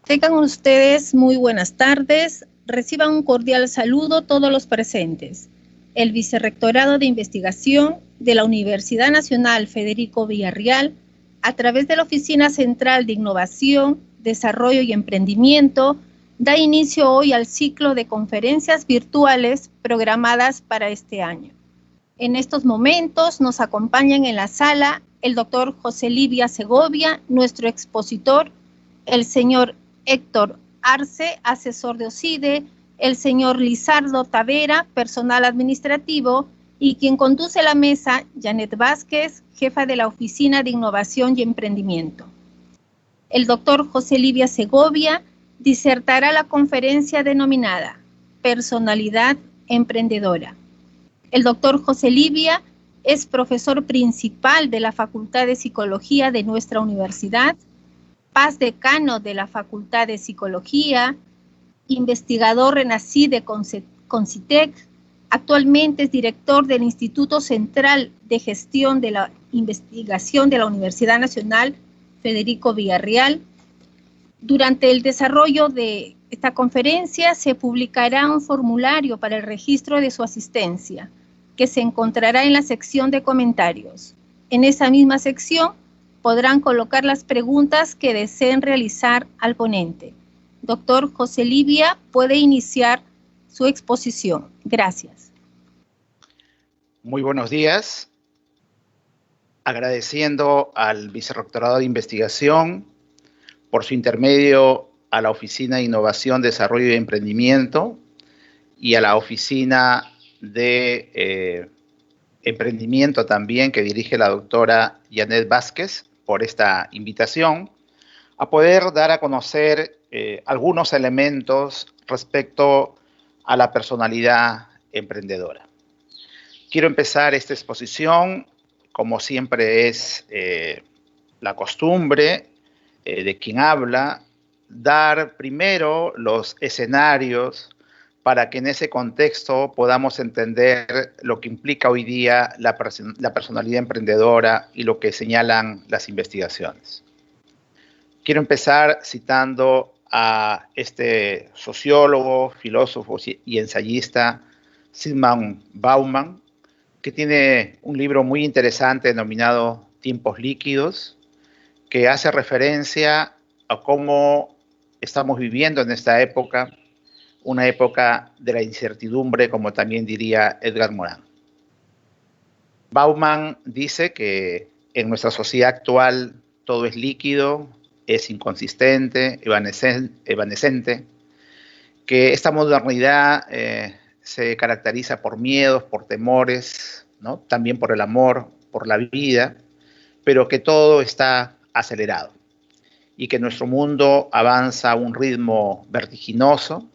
Tengan ustedes muy buenas tardes. Reciban un cordial saludo todos los presentes. El Vicerrectorado de Investigación de la Universidad Nacional Federico Villarreal, a través de la Oficina Central de Innovación, Desarrollo y Emprendimiento, da inicio hoy al ciclo de conferencias virtuales programadas para este año. En estos momentos nos acompañan en la sala el doctor José Livia Segovia, nuestro expositor, el señor Héctor Arce, asesor de OCIDE, el señor Lizardo Tavera, personal administrativo, y quien conduce la mesa, Janet Vázquez, jefa de la Oficina de Innovación y Emprendimiento. El doctor José Livia Segovia disertará la conferencia denominada Personalidad Emprendedora. El doctor José Livia es profesor principal de la Facultad de Psicología de nuestra universidad, paz decano de la Facultad de Psicología, investigador renací de Concitec, actualmente es director del Instituto Central de Gestión de la Investigación de la Universidad Nacional Federico Villarreal. Durante el desarrollo de esta conferencia se publicará un formulario para el registro de su asistencia, que se encontrará en la sección de comentarios. En esa misma sección podrán colocar las preguntas que deseen realizar al ponente. Doctor José Livia puede iniciar su exposición. Gracias. Muy buenos días. Agradeciendo al Vicerrectorado de Investigación por su intermedio a la Oficina de Innovación, Desarrollo y Emprendimiento y a la Oficina de Emprendimiento también que dirige la doctora Janet Vázquez por esta invitación a poder dar a conocer algunos elementos respecto a la personalidad emprendedora. Quiero empezar esta exposición, como siempre es la costumbre de quien habla, dar primero los escenarios para que en ese contexto podamos entender lo que implica hoy día la personalidad emprendedora y lo que señalan las investigaciones. Quiero empezar citando a este sociólogo, filósofo y ensayista Zygmunt Bauman, que tiene un libro muy interesante denominado Tiempos líquidos, que hace referencia a cómo estamos viviendo en esta época, una época de la incertidumbre, como también diría Edgar Morin. Bauman dice que en nuestra sociedad actual todo es líquido, es inconsistente, evanescente, que esta modernidad se caracteriza por miedos, por temores, ¿no? También por el amor, por la vida, pero que todo está acelerado y que nuestro mundo avanza a un ritmo vertiginoso,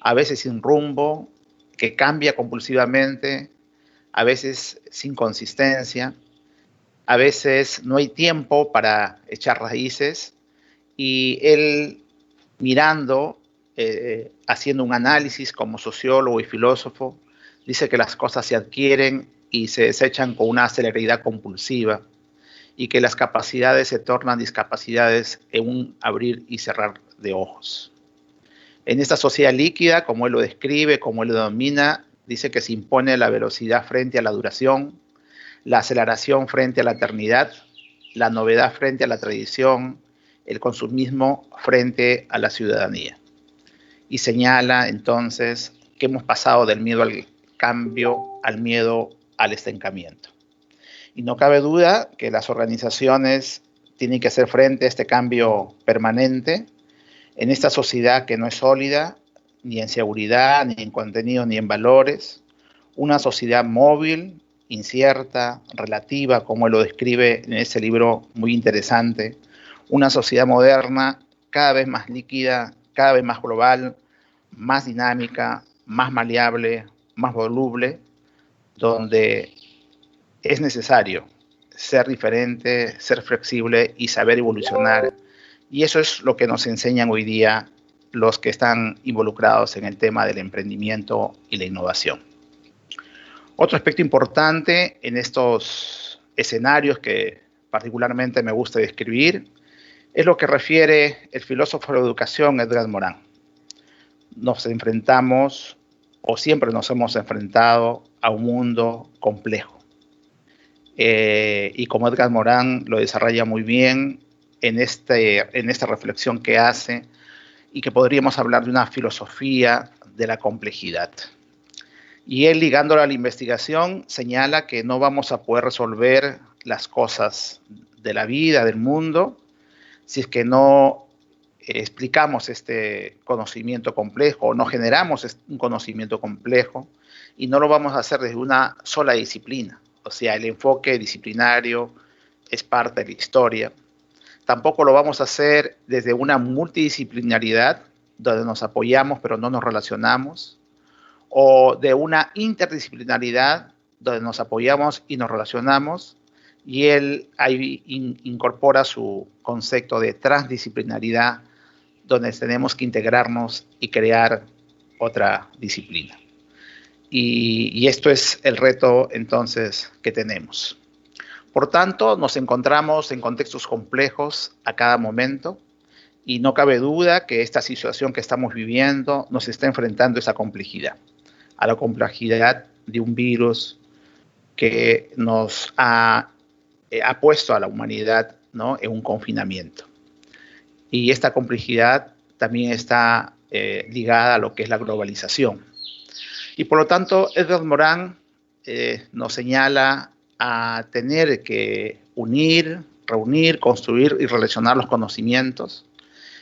a veces sin rumbo, que cambia compulsivamente, a veces sin consistencia, a veces no hay tiempo para echar raíces, y él mirando, haciendo un análisis como sociólogo y filósofo, dice que las cosas se adquieren y se desechan con una celeridad compulsiva y que las capacidades se tornan discapacidades en un abrir y cerrar de ojos. En esta sociedad líquida, como él lo describe, como él lo denomina, dice que se impone la velocidad frente a la duración, la aceleración frente a la eternidad, la novedad frente a la tradición, el consumismo frente a la ciudadanía. Y señala entonces que hemos pasado del miedo al cambio al miedo al estancamiento. Y no cabe duda que las organizaciones tienen que hacer frente a este cambio permanente en esta sociedad que no es sólida, ni en seguridad, ni en contenido, ni en valores, una sociedad móvil, incierta, relativa, como él lo describe en ese libro muy interesante, una sociedad moderna cada vez más líquida, cada vez más global, más dinámica, más maleable, más voluble, donde es necesario ser diferente, ser flexible y saber evolucionar. Y eso es lo que nos enseñan hoy día los que están involucrados en el tema del emprendimiento y la innovación. Otro aspecto importante en estos escenarios que particularmente me gusta describir Es lo que refiere el filósofo de la educación Edgar Morin. Nos enfrentamos, o siempre nos hemos enfrentado, a un mundo complejo. Y como Edgar Morin lo desarrolla muy bien en esta reflexión que hace, y que podríamos hablar de una filosofía de la complejidad. Y él, ligándolo a la investigación, señala que no vamos a poder resolver las cosas de la vida, del mundo, si es que no explicamos este conocimiento complejo o no generamos un conocimiento complejo, y no lo vamos a hacer desde una sola disciplina. O sea, el enfoque disciplinario es parte de la historia. Tampoco lo vamos a hacer desde una multidisciplinaridad donde nos apoyamos pero no nos relacionamos, o de una interdisciplinaridad donde nos apoyamos y nos relacionamos, y él ahí incorpora su concepto de transdisciplinaridad, donde tenemos que integrarnos y crear otra disciplina. Y esto es el reto entonces que tenemos. Por tanto, nos encontramos en contextos complejos a cada momento, y no cabe duda que esta situación que estamos viviendo nos está enfrentando a esa complejidad, a la complejidad de un virus que nos ha puesto a la humanidad, ¿no?, en un confinamiento. Y esta complejidad también está ligada a lo que es la globalización. Y por lo tanto, Edgar Morin nos señala a tener que unir, reunir, construir y relacionar los conocimientos.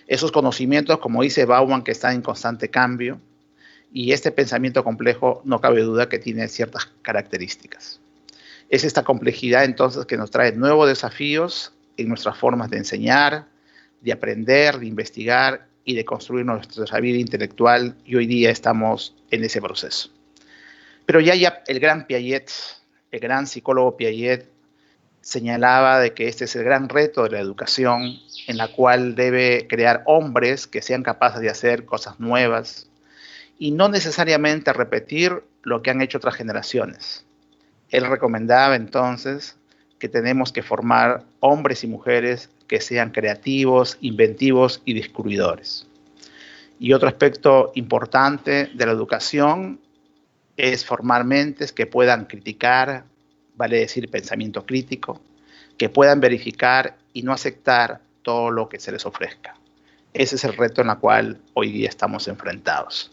Esos conocimientos, como dice Bauman, que están en constante cambio, y este pensamiento complejo no cabe duda que tiene ciertas características. Es esta complejidad entonces que nos trae nuevos desafíos en nuestras formas de enseñar, de aprender, de investigar y de construir nuestra vida intelectual, y hoy día estamos en ese proceso. Pero ya el gran Piaget, el gran psicólogo Piaget, señalaba de que este es el gran reto de la educación, en la cual debe crear hombres que sean capaces de hacer cosas nuevas y no necesariamente repetir lo que han hecho otras generaciones. Él recomendaba entonces que tenemos que formar hombres y mujeres que sean creativos, inventivos y descubridores. Y otro aspecto importante de la educación es formar mentes que puedan criticar, vale decir pensamiento crítico, que puedan verificar y no aceptar todo lo que se les ofrezca. Ese es el reto en el cual hoy día estamos enfrentados.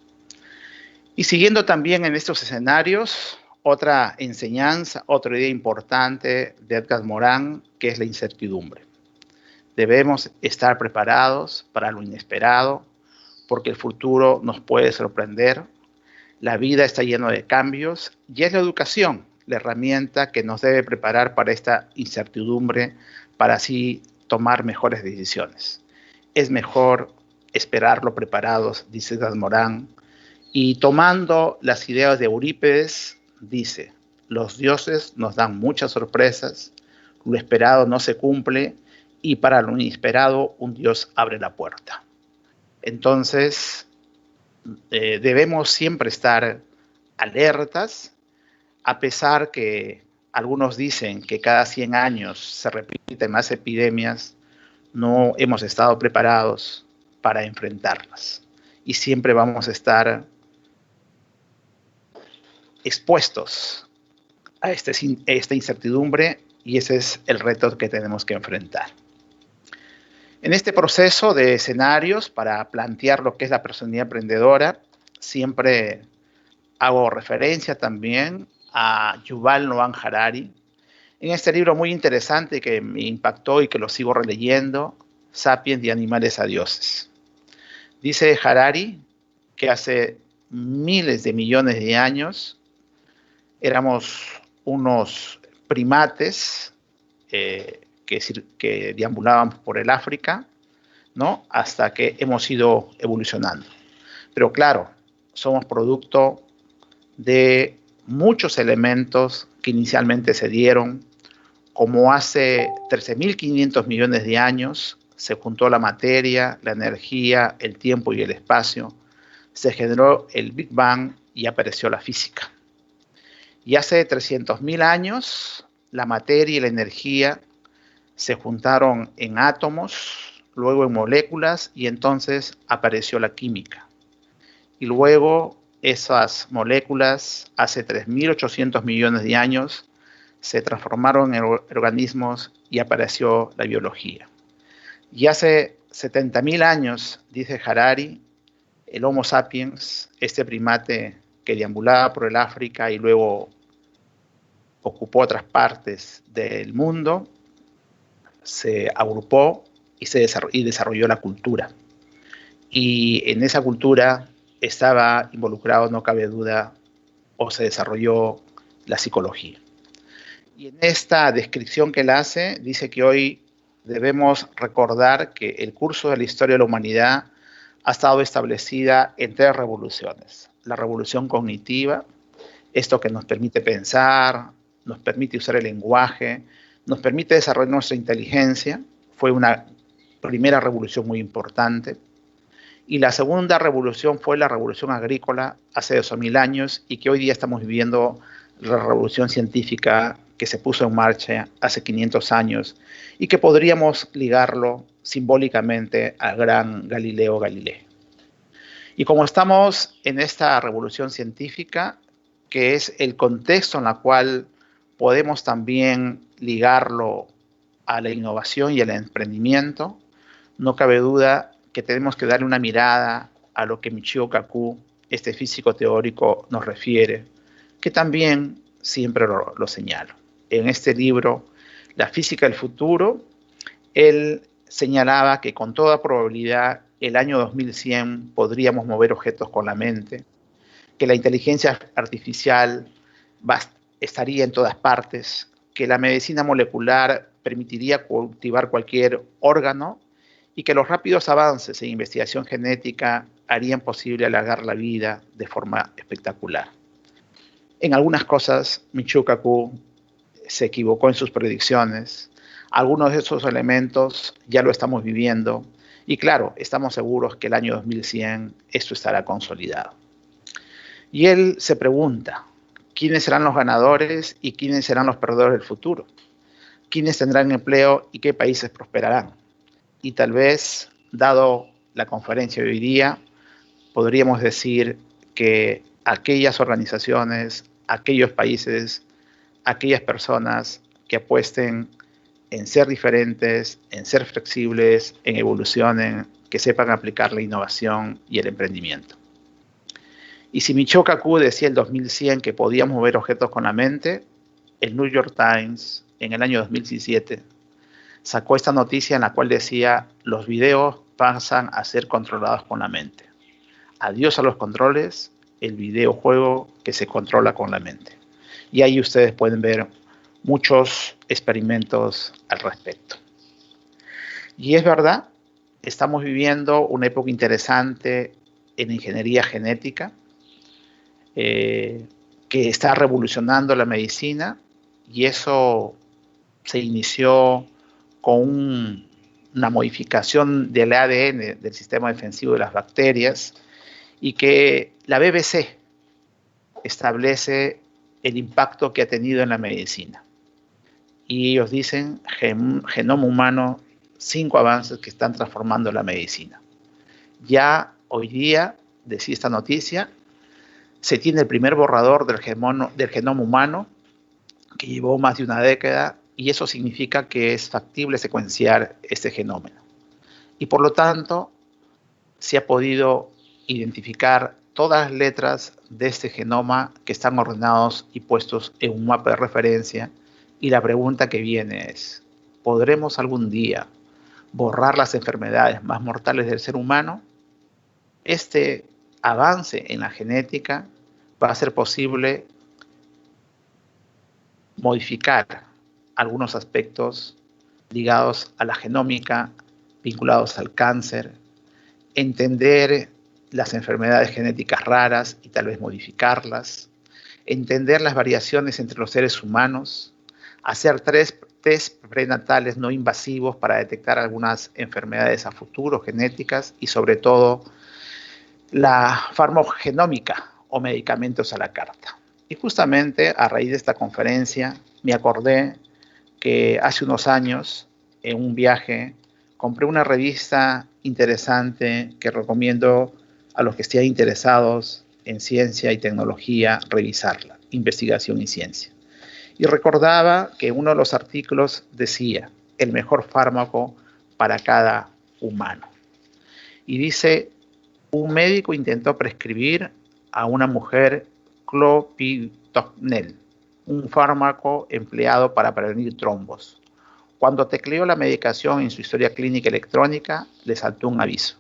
Y siguiendo también en estos escenarios, otra enseñanza, otra idea importante de Edgar Morin, que es la incertidumbre. Debemos estar preparados para lo inesperado, porque el futuro nos puede sorprender. La vida está llena de cambios y es la educación la herramienta que nos debe preparar para esta incertidumbre, para así tomar mejores decisiones. Es mejor esperarlo preparados, dice Edgar Morin, y tomando las ideas de Eurípides, dice: los dioses nos dan muchas sorpresas, lo esperado no se cumple, y para lo inesperado un dios abre la puerta. Entonces, debemos siempre estar alertas, a pesar que algunos dicen que cada 100 años se repiten más epidemias. No hemos estado preparados para enfrentarlas y siempre vamos a estar expuestos a esta incertidumbre, y ese es el reto que tenemos que enfrentar. En este proceso de escenarios para plantear lo que es la personalidad emprendedora, siempre hago referencia también a Yuval Noah Harari, en este libro muy interesante que me impactó y que lo sigo releyendo, Sapiens, de animales a dioses. Dice Harari que hace miles de millones de años éramos unos primates que deambulaban por el África, ¿no?, hasta que hemos ido evolucionando. Pero claro, somos producto de muchos elementos que inicialmente se dieron, como hace 13.500 millones de años se juntó la materia, la energía, el tiempo y el espacio, se generó el Big Bang y apareció la física. Y hace 300.000 años la materia y la energía se juntaron en átomos, luego en moléculas y entonces apareció la química. Y luego esas moléculas, hace 3.800 millones de años, se transformaron en organismos y apareció la biología. Y hace 70.000 años, dice Harari, el Homo sapiens, este primate que deambulaba por el África y luego ocupó otras partes del mundo, se agrupó y desarrolló la cultura. Y en esa cultura estaba involucrado, no cabe duda, o se desarrolló la psicología. Y en esta descripción que él hace, dice que hoy debemos recordar que el curso de la historia de la humanidad ha estado establecida en 3 revoluciones. La revolución cognitiva, esto que nos permite pensar, nos permite usar el lenguaje, nos permite desarrollar nuestra inteligencia, fue una primera revolución muy importante. Y la segunda revolución fue la revolución agrícola hace 2.000 años y que hoy día estamos viviendo la revolución científica que se puso en marcha hace 500 años y que podríamos ligarlo simbólicamente al gran Galileo Galilei. Y como estamos en esta revolución científica, que es el contexto en el cual podemos también ligarlo a la innovación y al emprendimiento, no cabe duda que tenemos que darle una mirada a lo que Michio Kaku, este físico teórico, nos refiere, que también siempre lo señalo. En este libro, La física del futuro, él señalaba que con toda probabilidad el año 2100 podríamos mover objetos con la mente, que la inteligencia artificial estaría en todas partes, que la medicina molecular permitiría cultivar cualquier órgano y que los rápidos avances en investigación genética harían posible alargar la vida de forma espectacular. En algunas cosas, Michio Kaku se equivocó en sus predicciones. Algunos de esos elementos ya lo estamos viviendo y claro, estamos seguros que el año 2100 esto estará consolidado. Y él se pregunta, ¿quiénes serán los ganadores y quiénes serán los perdedores del futuro? ¿Quiénes tendrán empleo y qué países prosperarán? Y tal vez, dado la conferencia de hoy día, podríamos decir que aquellas organizaciones, aquellos países, aquellas personas que apuesten en ser diferentes, en ser flexibles, en evolucionen, que sepan aplicar la innovación y el emprendimiento. Y si Michio Kaku decía el 2100 que podíamos mover objetos con la mente, el New York Times en el año 2017 sacó esta noticia en la cual decía los videos pasan a ser controlados con la mente. Adiós a los controles, el videojuego que se controla con la mente. Y ahí ustedes pueden ver muchos experimentos al respecto. Y es verdad, estamos viviendo una época interesante en ingeniería genética, que está revolucionando la medicina, y eso se inició con una modificación del ADN del sistema defensivo de las bacterias, y que la BBC establece el impacto que ha tenido en la medicina. Y ellos dicen, genoma humano, 5 avances que están transformando la medicina. Ya hoy día, decía esta noticia, se tiene el primer borrador del genoma humano, que llevó más de una década, y eso significa que es factible secuenciar este genoma. Y por lo tanto, se ha podido identificar todas las letras de este genoma que están ordenados y puestos en un mapa de referencia. Y la pregunta que viene es, ¿podremos algún día borrar las enfermedades más mortales del ser humano? Este avance en la genética va a ser posible modificar algunos aspectos ligados a la genómica, vinculados al cáncer, entender las enfermedades genéticas raras y tal vez modificarlas, entender las variaciones entre los seres humanos, hacer test prenatales no invasivos para detectar algunas enfermedades a futuro genéticas y sobre todo la farmacogenómica o medicamentos a la carta. Y justamente a raíz de esta conferencia me acordé que hace unos años, en un viaje compré una revista interesante que recomiendo a los que estén interesados en ciencia y tecnología revisarla, Investigación y Ciencia. Y recordaba que uno de los artículos decía, el mejor fármaco para cada humano. Y dice, un médico intentó prescribir a una mujer clopidogrel, un fármaco empleado para prevenir trombos. Cuando tecleó la medicación en su historia clínica electrónica, le saltó un aviso.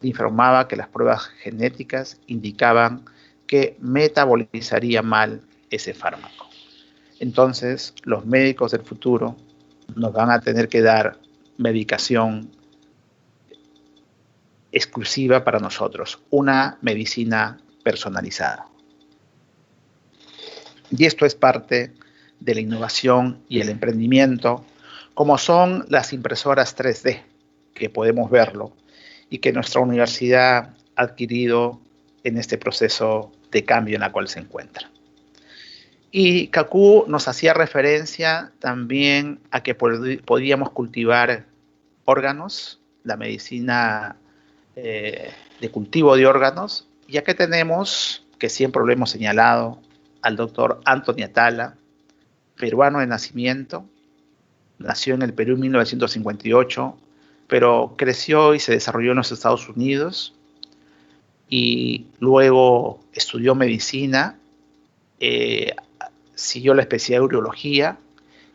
Le informaba que las pruebas genéticas indicaban que metabolizaría mal ese fármaco. Entonces, los médicos del futuro nos van a tener que dar medicación exclusiva para nosotros, una medicina personalizada. Y esto es parte de la innovación y el emprendimiento, como son las impresoras 3D, que podemos verlo, y que nuestra universidad ha adquirido en este proceso de cambio en la cual se encuentra. Y Kaku nos hacía referencia también a que podíamos cultivar órganos, la medicina de cultivo de órganos, ya que tenemos, que siempre lo hemos señalado, al doctor Anthony Atala, peruano de nacimiento, nació en el Perú en 1958, pero creció y se desarrolló en los Estados Unidos y luego estudió medicina, siguió la especialidad de urología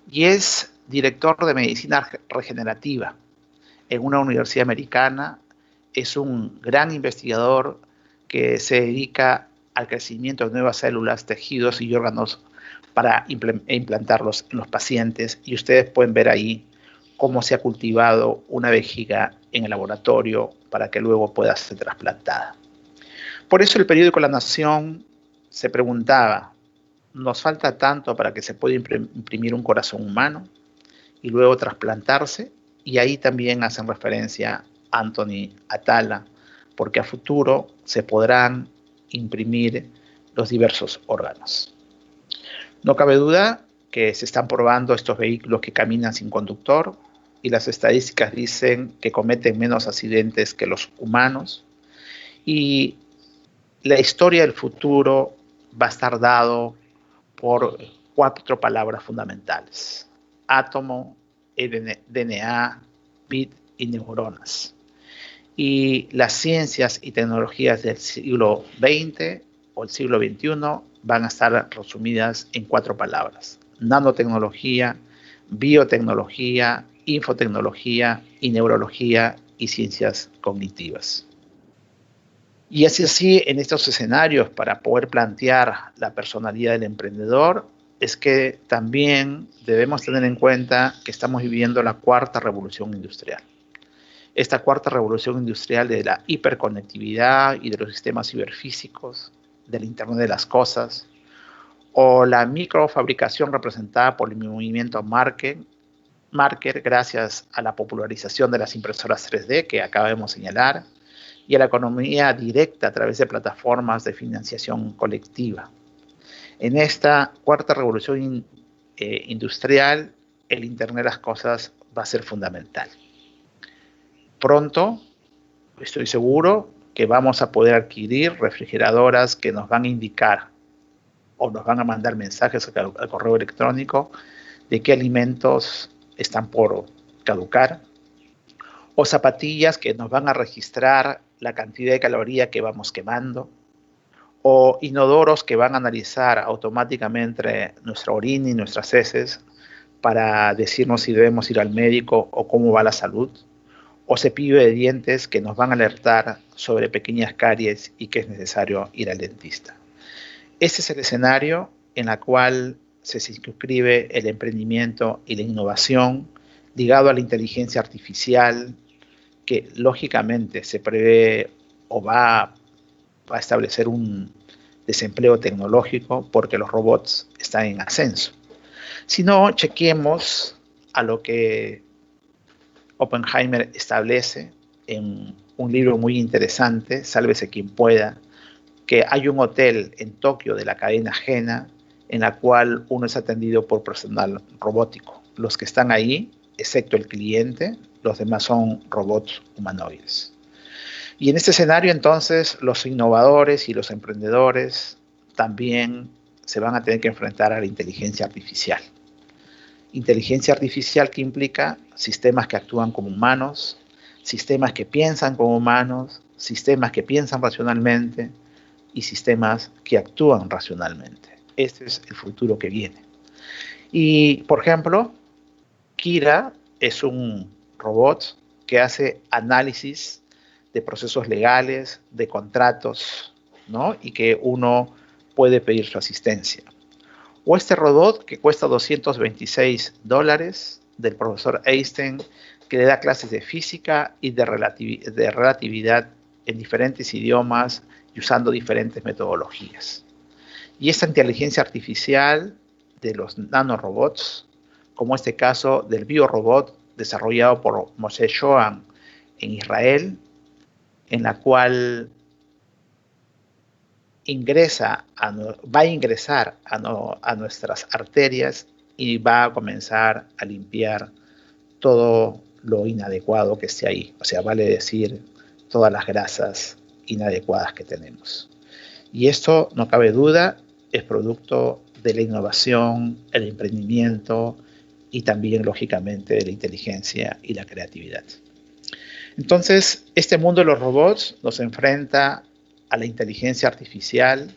y es director de medicina regenerativa en una universidad americana. Es un gran investigador que se dedica al crecimiento de nuevas células, tejidos y órganos para implantarlos en los pacientes, y ustedes pueden ver ahí cómo se ha cultivado una vejiga en el laboratorio para que luego pueda ser trasplantada. Por eso el periódico La Nación se preguntaba, ¿nos falta tanto para que se pueda imprimir un corazón humano y luego trasplantarse? Y ahí también hacen referencia a Anthony Atala, porque a futuro se podrán imprimir los diversos órganos. No cabe duda que se están probando estos vehículos que caminan sin conductor y las estadísticas dicen que cometen menos accidentes que los humanos, y la historia del futuro va a estar dado por 4 palabras fundamentales: átomo, DNA, bit y neuronas. Y las ciencias y tecnologías del siglo XX o el siglo XXI van a estar resumidas en 4 palabras: nanotecnología, biotecnología, infotecnología y neurología y ciencias cognitivas. Y así en estos escenarios, para poder plantear la personalidad del emprendedor, es que también debemos tener en cuenta que estamos viviendo la 4ª revolución industrial. Esta 4ª revolución industrial de la hiperconectividad y de los sistemas ciberfísicos, del Internet de las cosas, o la microfabricación representada por el movimiento Marker, gracias a la popularización de las impresoras 3D que acabamos de señalar, y a la economía directa a través de plataformas de financiación colectiva. En esta 4ª revolución industrial, el Internet de las cosas va a ser fundamental. Pronto, estoy seguro que vamos a poder adquirir refrigeradoras que nos van a indicar o nos van a mandar mensajes al correo electrónico de qué alimentos están por caducar, o zapatillas que nos van a registrar la cantidad de calorías que vamos quemando, o inodoros que van a analizar automáticamente nuestra orina y nuestras heces para decirnos si debemos ir al médico o cómo va la salud, o cepillo de dientes que nos van a alertar sobre pequeñas caries y que es necesario ir al dentista. Este es el escenario en el cual se circunscribe el emprendimiento y la innovación ligado a la inteligencia artificial, que lógicamente se prevé o va a establecer un desempleo tecnológico porque los robots están en ascenso. Si no, chequemos a lo que Oppenheimer establece en un libro muy interesante, Sálvese quien pueda, que hay un hotel en Tokio de la cadena Hena en la cual uno es atendido por personal robótico. Los que están ahí, excepto el cliente, los demás son robots humanoides. Y en este escenario, entonces, los innovadores y los emprendedores también se van a tener que enfrentar a la inteligencia artificial. Inteligencia artificial que implica sistemas que actúan como humanos, sistemas que piensan como humanos, sistemas que piensan racionalmente y sistemas que actúan racionalmente. Este es el futuro que viene. Y, por ejemplo, Kira es un robot que hace análisis de procesos legales, de contratos, ¿no? Y que uno puede pedir su asistencia. O este robot que cuesta $226 del profesor Einstein, que le da clases de física y de relatividad en diferentes idiomas y usando diferentes metodologías. Y esta inteligencia artificial de los nanorobots, como este caso del biorobot desarrollado por Moshe Shoam en Israel, en la cual va a ingresar a nuestras arterias y va a comenzar a limpiar todo lo inadecuado que esté ahí. O sea, vale decir, todas las grasas inadecuadas que tenemos. Y esto, no cabe duda, es producto de la innovación, el emprendimiento y también, lógicamente, de la inteligencia y la creatividad. Entonces, este mundo de los robots nos enfrenta a la inteligencia artificial,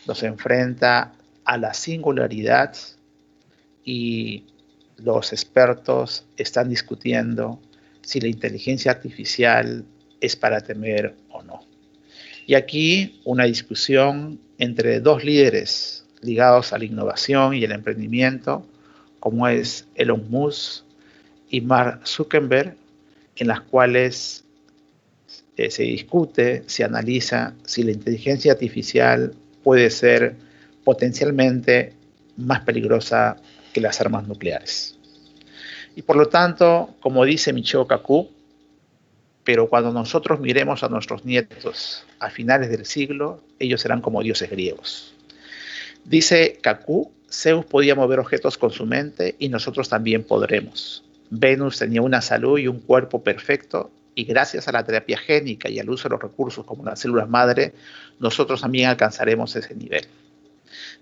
nos enfrenta a la singularidad y los expertos están discutiendo si la inteligencia artificial es para temer o no. Y aquí una discusión entre dos líderes ligados a la innovación y el emprendimiento, como es Elon Musk y Mark Zuckerberg, en las cuales se discute, se analiza si la inteligencia artificial puede ser potencialmente más peligrosa que las armas nucleares. Y por lo tanto, como dice Michio Kaku, pero cuando nosotros miremos a nuestros nietos a finales del siglo, ellos serán como dioses griegos. Dice Kaku, Zeus podía mover objetos con su mente y nosotros también podremos. Venus tenía una salud y un cuerpo perfecto y gracias a la terapia génica y al uso de los recursos como las células madre, nosotros también alcanzaremos ese nivel.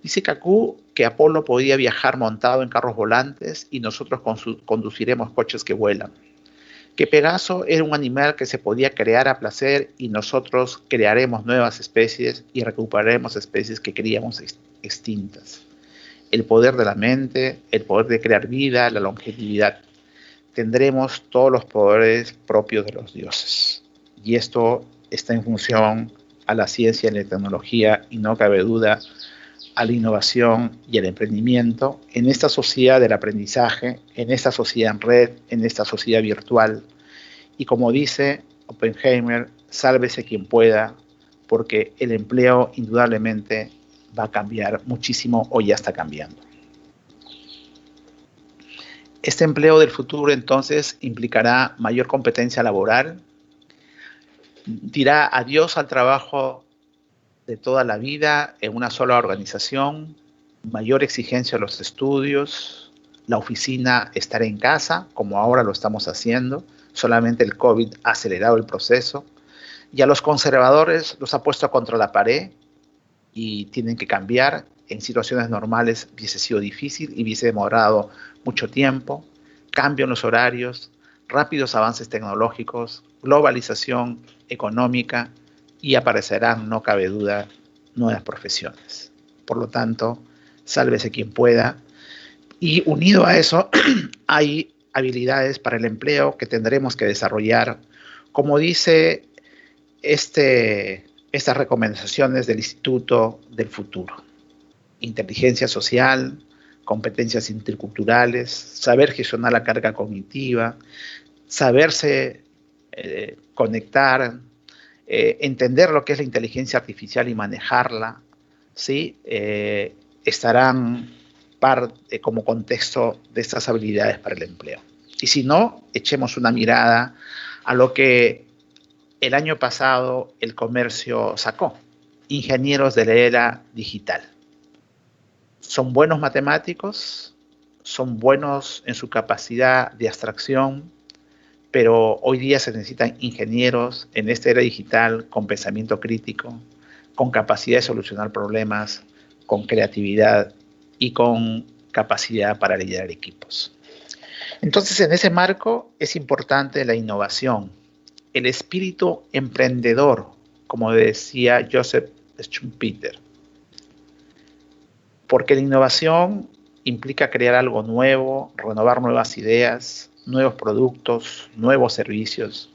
Dice Kaku que Apolo podía viajar montado en carros volantes y nosotros conduciremos coches que vuelan. Que Pegaso era un animal que se podía crear a placer y nosotros crearemos nuevas especies y recuperaremos especies que creíamos extintas. El poder de la mente, el poder de crear vida, la longevidad. Tendremos todos los poderes propios de los dioses. Y esto está en función a la ciencia y la tecnología y no cabe duda a la innovación y el emprendimiento en esta sociedad del aprendizaje, en esta sociedad en red, en esta sociedad virtual. Y como dice Oppenheimer, sálvese quien pueda, porque el empleo indudablemente va a cambiar muchísimo o ya está cambiando. Este empleo del futuro entonces implicará mayor competencia laboral, dirá adiós al trabajo de toda la vida en una sola organización, mayor exigencia a los estudios, la oficina estará en casa, como ahora lo estamos haciendo, solamente el COVID ha acelerado el proceso, y a los conservadores los ha puesto contra la pared y tienen que cambiar. En situaciones normales hubiese sido difícil y hubiese demorado mucho tiempo, cambio en los horarios, rápidos avances tecnológicos, globalización económica y aparecerán, no cabe duda, nuevas profesiones. Por lo tanto, sálvese quien pueda. Y unido a eso, hay habilidades para el empleo que tendremos que desarrollar, como dice estas recomendaciones del Instituto del Futuro. Inteligencia social, competencias interculturales, saber gestionar la carga cognitiva, saberse conectar, entender lo que es la inteligencia artificial y manejarla, ¿sí? Estarán como contexto de estas habilidades para el empleo. Y si no, echemos una mirada a lo que el año pasado el comercio sacó, ingenieros de la era digital. Son buenos matemáticos, son buenos en su capacidad de abstracción, pero hoy día se necesitan ingenieros en esta era digital con pensamiento crítico, con capacidad de solucionar problemas, con creatividad y con capacidad para liderar equipos. Entonces, en ese marco es importante la innovación, el espíritu emprendedor, como decía Joseph Schumpeter, porque la innovación implica crear algo nuevo, renovar nuevas ideas, nuevos productos, nuevos servicios,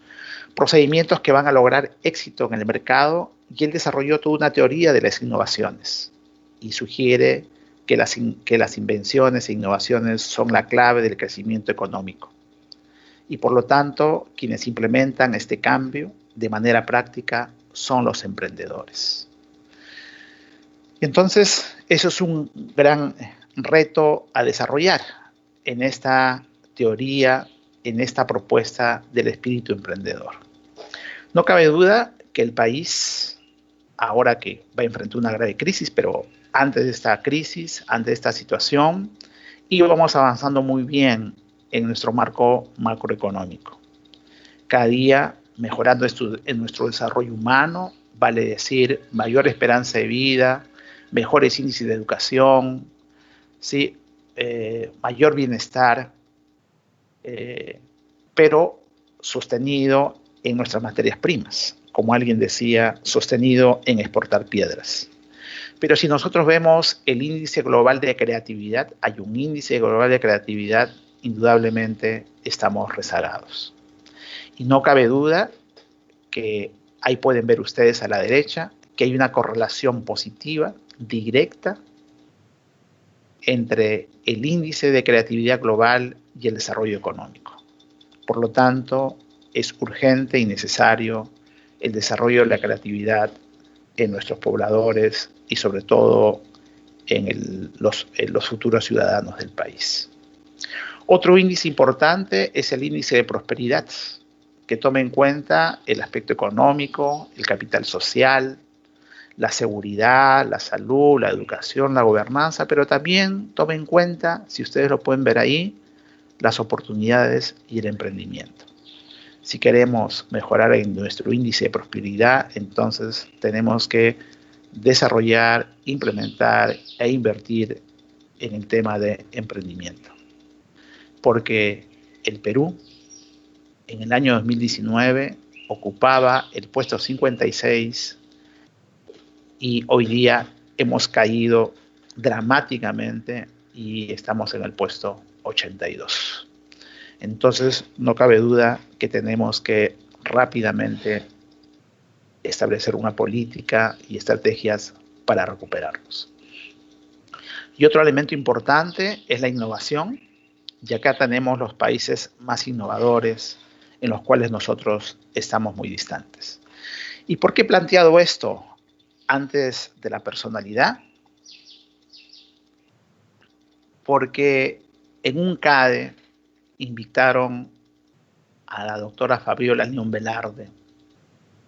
procedimientos que van a lograr éxito en el mercado, y él desarrolló toda una teoría de las innovaciones y sugiere que las invenciones e innovaciones son la clave del crecimiento económico. Y por lo tanto, quienes implementan este cambio de manera práctica son los emprendedores. Entonces, eso es un gran reto a desarrollar en esta teoría, en esta propuesta del espíritu emprendedor. No cabe duda que el país, ahora que va a enfrentar una grave crisis, pero antes de esta crisis, antes de esta situación, íbamos avanzando muy bien en nuestro marco macroeconómico. Cada día mejorando en nuestro desarrollo humano, vale decir, mayor esperanza de vida, mejores índices de educación, ¿sí? Mayor bienestar, pero sostenido en nuestras materias primas, como alguien decía, sostenido en exportar piedras. Pero si nosotros vemos el índice global de creatividad, hay un índice global de creatividad, indudablemente estamos rezagados. Y no cabe duda que ahí pueden ver ustedes a la derecha que hay una correlación positiva, directa, entre el índice de creatividad global y el desarrollo económico. Por lo tanto, es urgente y necesario el desarrollo de la creatividad en nuestros pobladores y sobre todo en los futuros ciudadanos del país. Otro índice importante es el índice de prosperidad, que toma en cuenta el aspecto económico, el capital social, la seguridad, la salud, la educación, la gobernanza, pero también toma en cuenta, si ustedes lo pueden ver ahí, las oportunidades y el emprendimiento. Si queremos mejorar en nuestro índice de prosperidad, entonces tenemos que desarrollar, implementar e invertir en el tema de emprendimiento. Porque el Perú, en el año 2019, ocupaba el puesto 56 y hoy día hemos caído dramáticamente y estamos en el puesto 82. Entonces, no cabe duda que tenemos que rápidamente establecer una política y estrategias para recuperarnos. Y otro elemento importante es la innovación, y acá tenemos los países más innovadores en los cuales nosotros estamos muy distantes. ¿Y por qué he planteado esto antes de la personalidad? Porque en un CADE invitaron a la doctora Fabiola León Velarde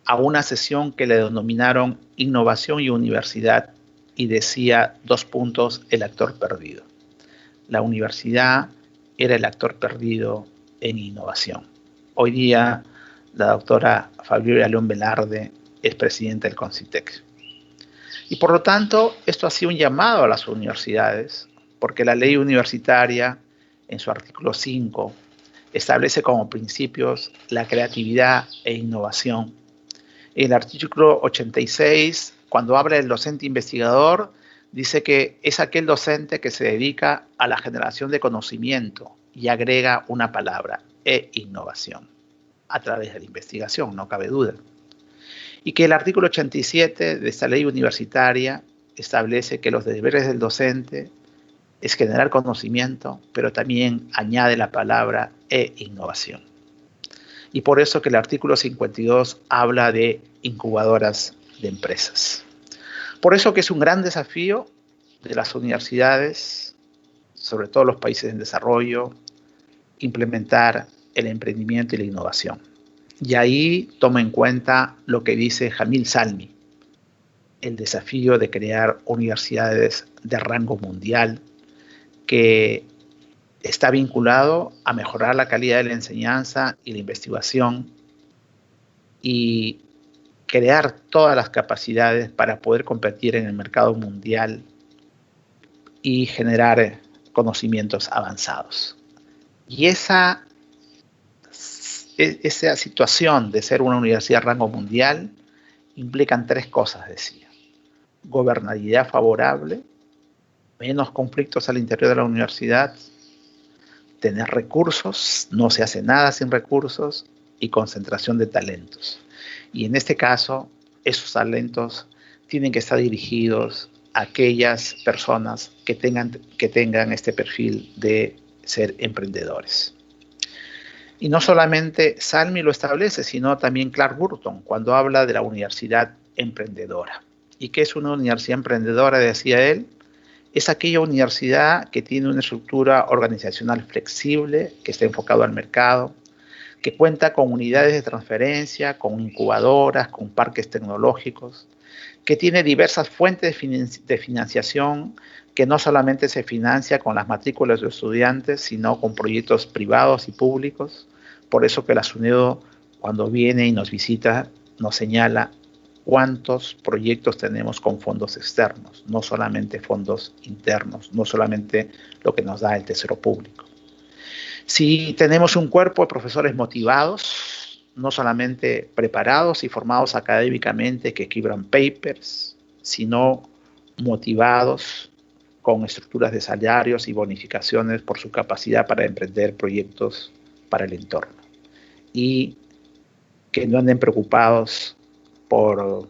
a una sesión que le denominaron Innovación y Universidad, y decía, dos puntos, el actor perdido. La universidad era el actor perdido en innovación. Hoy día la doctora Fabiola León Velarde es presidenta del CONCITEC. Y por lo tanto, esto ha sido un llamado a las universidades, porque la ley universitaria, en su artículo 5, establece como principios la creatividad e innovación. En el artículo 86, cuando habla del docente investigador, dice que es aquel docente que se dedica a la generación de conocimiento y agrega una palabra, innovación, a través de la investigación, no cabe duda. Y que el artículo 87 de esta ley universitaria establece que los deberes del docente es generar conocimiento, pero también añade la palabra innovación. Y por eso que el artículo 52 habla de incubadoras de empresas. Por eso que es un gran desafío de las universidades, sobre todo los países en desarrollo, implementar el emprendimiento y la innovación. Y ahí toma en cuenta lo que dice Jamil Zalmi, el desafío de crear universidades de rango mundial que está vinculado a mejorar la calidad de la enseñanza y la investigación y crear todas las capacidades para poder competir en el mercado mundial y generar conocimientos avanzados. Y esa situación de ser una universidad de rango mundial implican 3 cosas, decía. Gobernabilidad favorable, menos conflictos al interior de la universidad, tener recursos, no se hace nada sin recursos, y concentración de talentos. Y en este caso, esos talentos tienen que estar dirigidos a aquellas personas que tengan este perfil de ser emprendedores. Y no solamente Salmi lo establece, sino también Clark Burton, cuando habla de la universidad emprendedora. ¿Y qué es una universidad emprendedora?, decía él. Es aquella universidad que tiene una estructura organizacional flexible, que está enfocado al mercado, que cuenta con unidades de transferencia, con incubadoras, con parques tecnológicos, que tiene diversas fuentes de financiación, que no solamente se financia con las matrículas de estudiantes, sino con proyectos privados y públicos. Por eso que la SUNEDO, cuando viene y nos visita, nos señala cuántos proyectos tenemos con fondos externos, no solamente fondos internos, no solamente lo que nos da el Tesoro Público. Si tenemos un cuerpo de profesores motivados, no solamente preparados y formados académicamente que escriban papers, sino motivados con estructuras de salarios y bonificaciones por su capacidad para emprender proyectos para el entorno. Y que no anden preocupados por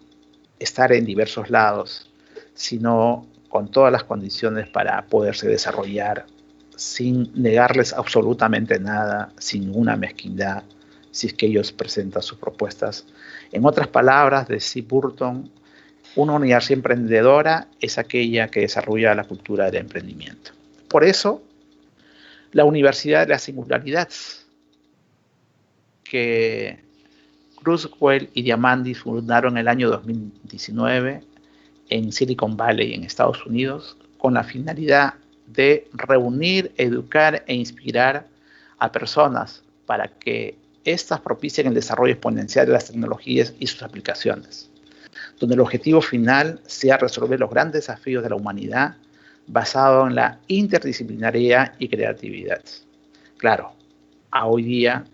estar en diversos lados, sino con todas las condiciones para poderse desarrollar sin negarles absolutamente nada, sin ninguna mezquindad, si es que ellos presentan sus propuestas. En otras palabras, de C. Burton, una universidad emprendedora es aquella que desarrolla la cultura del emprendimiento. Por eso, la Universidad de la Singularidad, que Kurzweil y Diamandis fundaron en el año 2019 en Silicon Valley, en Estados Unidos, con la finalidad de reunir, educar e inspirar a personas para que éstas propicien el desarrollo exponencial de las tecnologías y sus aplicaciones, donde el objetivo final sea resolver los grandes desafíos de la humanidad basado en la interdisciplinaridad y creatividad. Claro, a hoy día,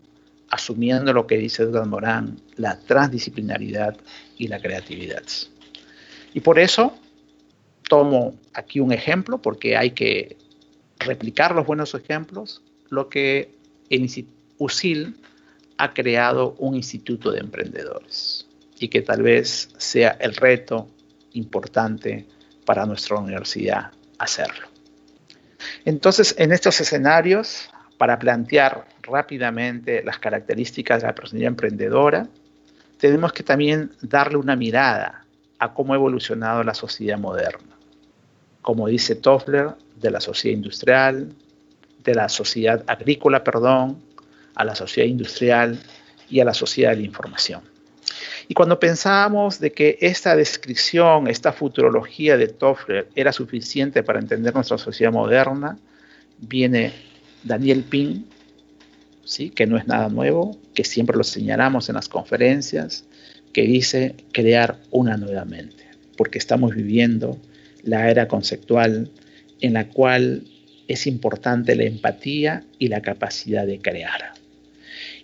asumiendo lo que dice Edgar Morin, la transdisciplinaridad y la creatividad. Y por eso tomo aquí un ejemplo, porque hay que replicar los buenos ejemplos, lo que en USIL ha creado un instituto de emprendedores y que tal vez sea el reto importante para nuestra universidad hacerlo. Entonces, en estos escenarios, para plantear rápidamente las características de la personalidad emprendedora, tenemos que también darle una mirada a cómo ha evolucionado la sociedad moderna. Como dice Toffler, de la sociedad industrial, de la sociedad agrícola, a la sociedad industrial y a la sociedad de la información. Y cuando pensábamos de que esta descripción, esta futurología de Toffler era suficiente para entender nuestra sociedad moderna, viene Daniel Pink, ¿sí?, que no es nada nuevo, que siempre lo señalamos en las conferencias, que dice crear una nueva mente, porque estamos viviendo la era conceptual en la cual es importante la empatía y la capacidad de crear.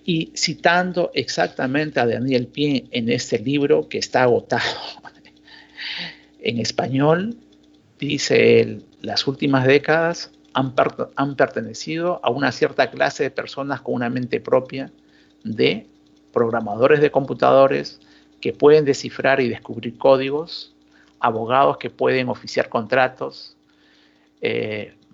Y citando exactamente a Daniel Pink en este libro que está agotado en español, dice él, las últimas décadas han pertenecido a una cierta clase de personas con una mente propia de programadores de computadores que pueden descifrar y descubrir códigos, abogados que pueden oficiar contratos,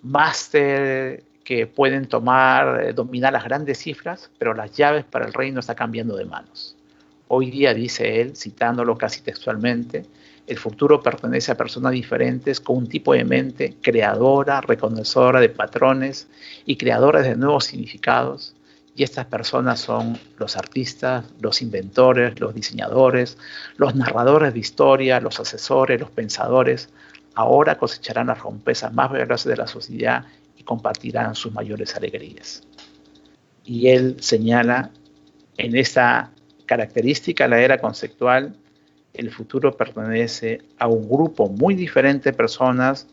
máster que pueden dominar las grandes cifras, pero las llaves para el reino están cambiando de manos. Hoy día, dice él, citándolo casi textualmente, el futuro pertenece a personas diferentes con un tipo de mente creadora, reconocedora de patrones y creadoras de nuevos significados. Y estas personas son los artistas, los inventores, los diseñadores, los narradores de historia, los asesores, los pensadores. Ahora cosecharán las recompensas más valiosas de la sociedad y compartirán sus mayores alegrías. Y él señala en esta característica de la era conceptual, el futuro pertenece a un grupo muy diferente de personas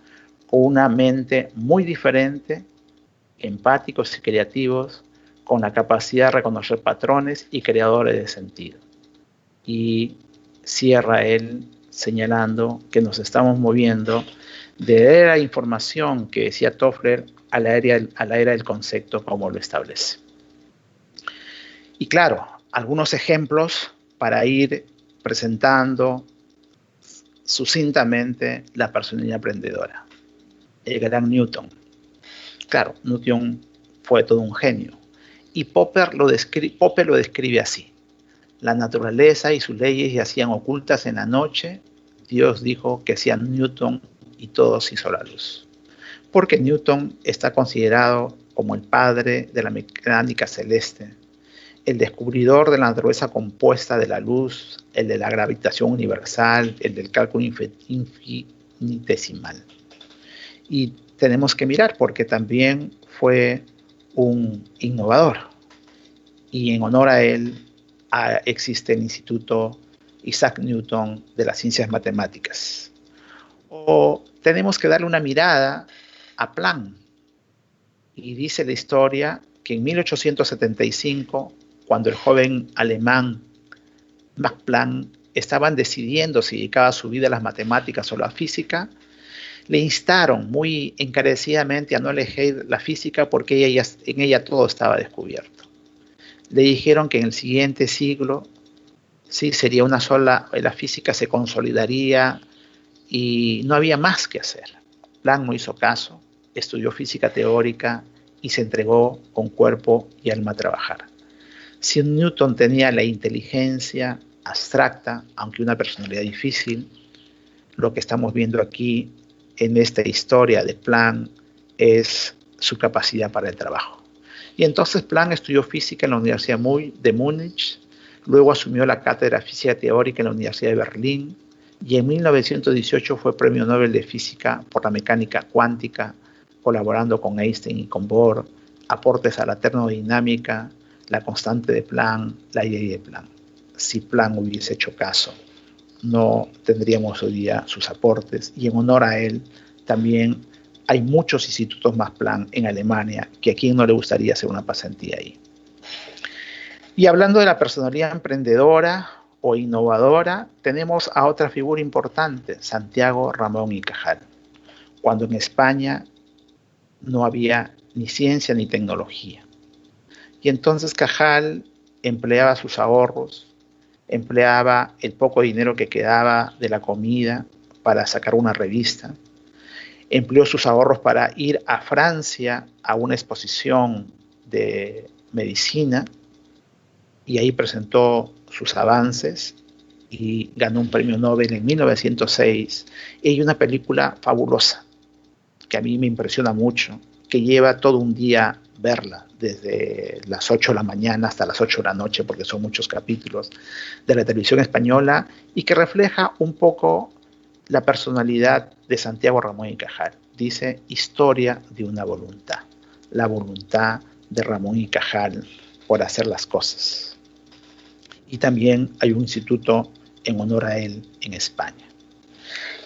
con una mente muy diferente, empáticos y creativos, con la capacidad de reconocer patrones y creadores de sentido. Y cierra él señalando que nos estamos moviendo de la era de información que decía Toffler a la era del concepto como lo establece. Y claro, algunos ejemplos para ir presentando sucintamente la personalidad emprendedora. El gran Newton. Claro, Newton fue todo un genio. Y Popper lo describe así. La naturaleza y sus leyes yacían ocultas en la noche. Dios dijo que sea Newton y todo se hizo la luz. Porque Newton está considerado como el padre de la mecánica celeste, el descubridor de la naturaleza compuesta de la luz, el de la gravitación universal, el del cálculo infinitesimal. Y tenemos que mirar porque también fue un innovador. Y en honor a él existe el Instituto Isaac Newton de las Ciencias Matemáticas. O tenemos que darle una mirada a Planck. Y dice la historia que en 1875, cuando el joven alemán Max Planck estaban decidiendo si dedicaba su vida a las matemáticas o a la física, le instaron muy encarecidamente a no elegir la física porque en ella todo estaba descubierto. Le dijeron que en el siguiente siglo sí sería una sola, la física se consolidaría y no había más que hacer. Planck no hizo caso, estudió física teórica y se entregó con cuerpo y alma a trabajar. Si Newton tenía la inteligencia abstracta, aunque una personalidad difícil, lo que estamos viendo aquí en esta historia de Planck es su capacidad para el trabajo. Y entonces Planck estudió física en la Universidad de Múnich, luego asumió la cátedra de física teórica en la Universidad de Berlín y en 1918 fue premio Nobel de Física por la mecánica cuántica, colaborando con Einstein y con Bohr, aportes a la termodinámica, la constante de Planck, la idea de Planck. Si Planck hubiese hecho caso, no tendríamos hoy día sus aportes, y en honor a él también hay muchos institutos más Planck en Alemania, que a quien no le gustaría hacer una pasantía ahí. Y hablando de la personalidad emprendedora o innovadora, tenemos a otra figura importante, Santiago Ramón y Cajal, cuando en España no había ni ciencia ni tecnología. Y entonces Cajal empleaba sus ahorros, empleaba el poco dinero que quedaba de la comida para sacar una revista, empleó sus ahorros para ir a Francia a una exposición de medicina y ahí presentó sus avances y ganó un premio Nobel en 1906. Y hay una película fabulosa que a mí me impresiona mucho, que lleva todo un día verla, desde las 8 de la mañana hasta las 8 de la noche, porque son muchos capítulos de la televisión española, y que refleja un poco la personalidad de Santiago Ramón y Cajal. Dice, historia de una voluntad, la voluntad de Ramón y Cajal por hacer las cosas. Y también hay un instituto en honor a él en España.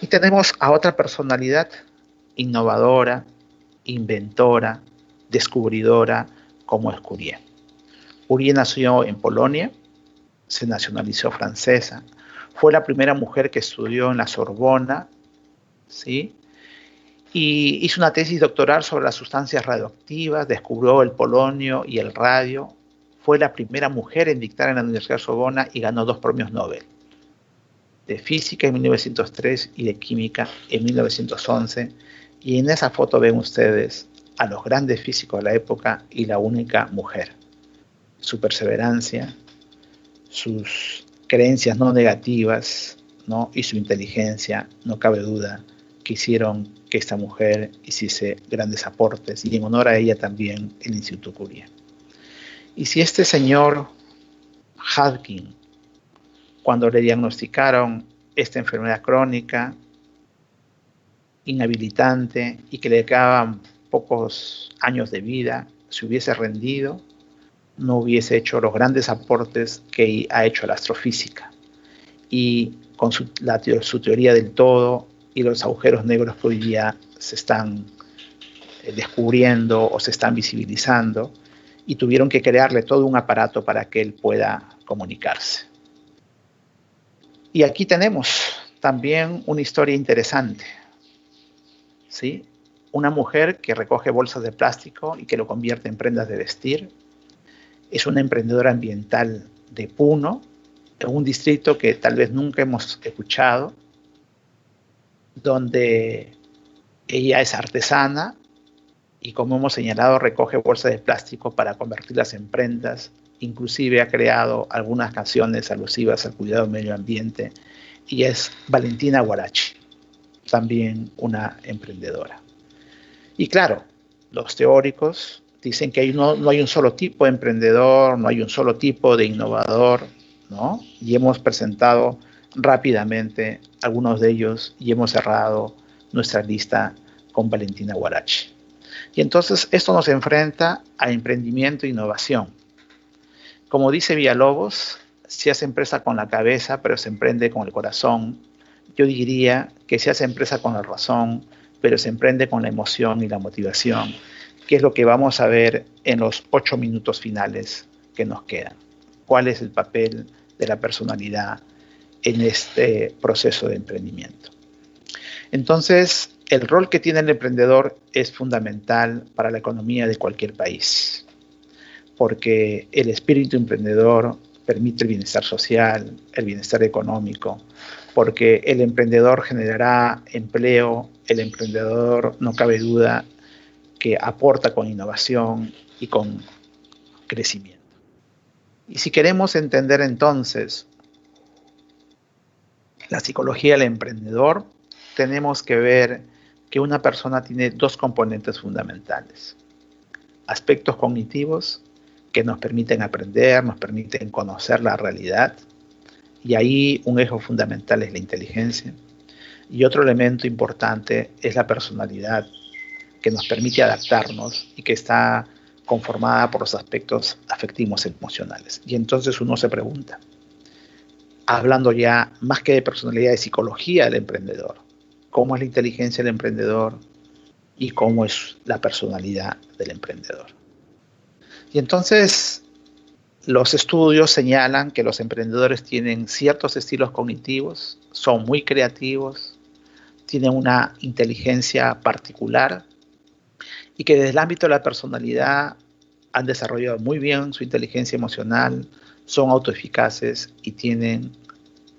Y tenemos a otra personalidad innovadora, inventora, descubridora, como es Curie. Curie nació en Polonia, se nacionalizó francesa, fue la primera mujer que estudió en la Sorbona, ¿sí? Y hizo una tesis doctoral sobre las sustancias radioactivas, descubrió el polonio y el radio, fue la primera mujer en dictar en la Universidad de Sorbona y ganó 2 premios Nobel, de física en 1903 y de química en 1911, y en esa foto ven ustedes a los grandes físicos de la época y la única mujer. Su perseverancia, sus creencias no negativas, ¿no? Y su inteligencia, no cabe duda, que hicieron que esta mujer hiciese grandes aportes, y en honor a ella también el Instituto Curie. Y si este señor Hodgkin, cuando le diagnosticaron esta enfermedad crónica, inhabilitante, y que le quedaban pocos años de vida se hubiese rendido, no hubiese hecho los grandes aportes que ha hecho la astrofísica. Y con su teoría del todo y los agujeros negros que hoy día se están descubriendo o se están visibilizando, y tuvieron que crearle todo un aparato para que él pueda comunicarse. Y aquí tenemos también una historia interesante, ¿sí? Una mujer que recoge bolsas de plástico y que lo convierte en prendas de vestir. Es una emprendedora ambiental de Puno, en un distrito que tal vez nunca hemos escuchado, donde ella es artesana y, como hemos señalado, recoge bolsas de plástico para convertirlas en prendas. Inclusive ha creado algunas canciones alusivas al cuidado del medio ambiente, y es Valentina Huarachi, también una emprendedora. Y claro, los teóricos dicen que no hay un solo tipo de emprendedor, no hay un solo tipo de innovador, ¿no? Y hemos presentado rápidamente algunos de ellos y hemos cerrado nuestra lista con Valentina Huarachi. Y entonces esto nos enfrenta a emprendimiento e innovación. Como dice Villalobos, se hace empresa con la cabeza, pero se emprende con el corazón. Yo diría que se hace empresa con la razón, pero se emprende con la emoción y la motivación, que es lo que vamos a ver en los 8 minutos finales que nos quedan. ¿Cuál es el papel de la personalidad en este proceso de emprendimiento? Entonces, el rol que tiene el emprendedor es fundamental para la economía de cualquier país, porque el espíritu emprendedor permite el bienestar social, el bienestar económico, porque el emprendedor generará empleo, el emprendedor, no cabe duda, que aporta con innovación y con crecimiento. Y si queremos entender entonces la psicología del emprendedor, tenemos que ver que una persona tiene dos componentes fundamentales: aspectos cognitivos, que nos permiten aprender, nos permiten conocer la realidad, y ahí un eje fundamental es la inteligencia. Y otro elemento importante es la personalidad, que nos permite adaptarnos y que está conformada por los aspectos afectivos y emocionales. Y entonces uno se pregunta, hablando ya más que de personalidad, de psicología del emprendedor, ¿cómo es la inteligencia del emprendedor y cómo es la personalidad del emprendedor? Y entonces los estudios señalan que los emprendedores tienen ciertos estilos cognitivos, son muy creativos, tienen una inteligencia particular, y que desde el ámbito de la personalidad han desarrollado muy bien su inteligencia emocional, son autoeficaces y tienen